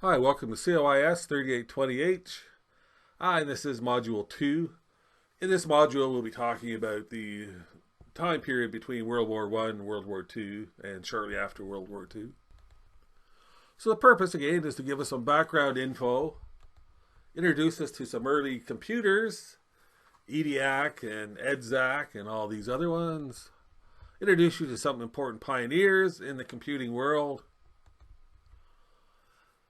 Hi, welcome to COIS 3820H. And this is Module 2. In this module, we'll be talking about the time period between World War I and World War II, and shortly after World War II. So the purpose, again, is to give us some background info, introduce us to some early computers, EDIAC and EDSAC and all these other ones, introduce you to some important pioneers in the computing world.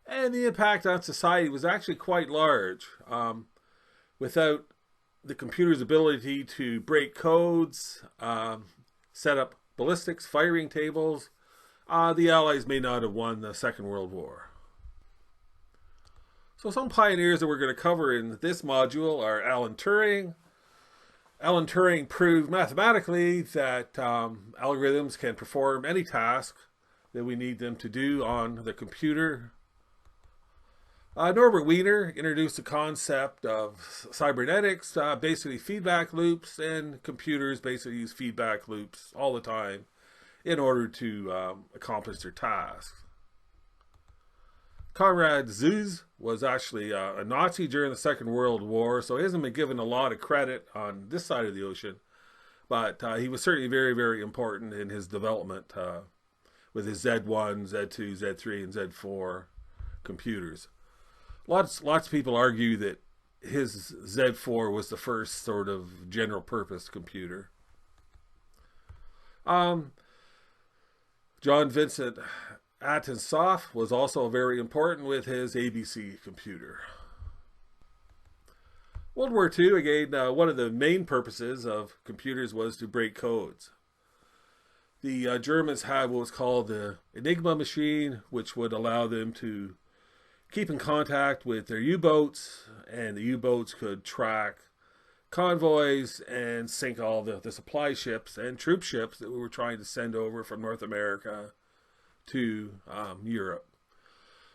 And the impact on society was actually quite large. Without the computer's ability to break codes, set up ballistics, firing tables, the Allies may not have won the Second World War. So some pioneers that we're going to cover in this module are Alan Turing. Alan Turing proved mathematically that algorithms can perform any task that we need them to do on the computer. Norbert Wiener introduced the concept of cybernetics, basically feedback loops, and computers basically use feedback loops all the time in order to accomplish their tasks. Konrad Zuse was actually a Nazi during the Second World War, so he hasn't been given a lot of credit on this side of the ocean, but he was certainly very, very important in his development with his Z1, Z2, Z3, and Z4 computers. Lots of people argue that his Z4 was the first sort of general purpose computer. John Vincent Atkinsoft was also very important with his ABC computer. World War II, again, one of the main purposes of computers was to break codes. The Germans had what was called the Enigma machine, which would allow them to keep in contact with their U-boats, and the U-boats could track convoys and sink all the supply ships and troop ships that we were trying to send over from North America to Europe.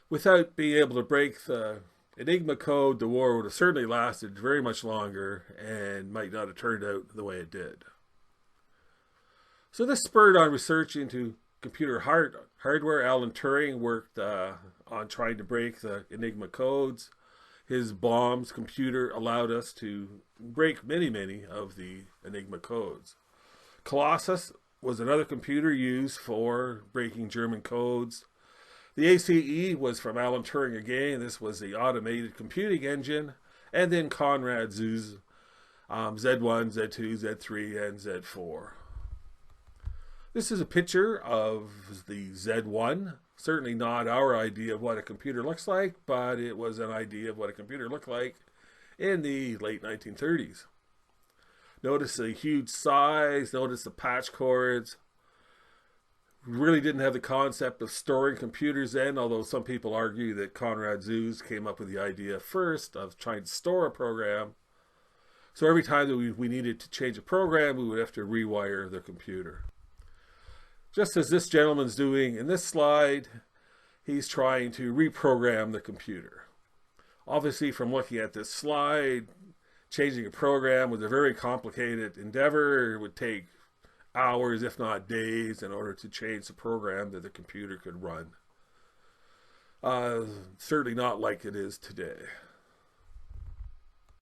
Without being able to break the Enigma code, the war would have certainly lasted very much longer and might not have turned out the way it did. So this spurred on research into computer hardware. Alan Turing worked on trying to break the Enigma codes. His bombs computer allowed us to break many of the Enigma codes. Colossus was another computer used for breaking German codes. The ACE was from Alan Turing again. This was the automated computing engine. And then Konrad Zuse, Z1, Z2, Z3, and Z4. This is a picture of the Z1. Certainly not our idea of what a computer looks like, but it was an idea of what a computer looked like in the late 1930s. Notice the huge size, notice the patch cords. We really didn't have the concept of storing computers then, although some people argue that Konrad Zuse came up with the idea first of trying to store a program. So every time that we needed to change a program, we would have to rewire the computer. Just as this gentleman's doing in this slide, he's trying to reprogram the computer. Obviously, from looking at this slide, changing a program was a very complicated endeavor. It would take hours, if not days, in order to change the program that the computer could run. Certainly not like it is today.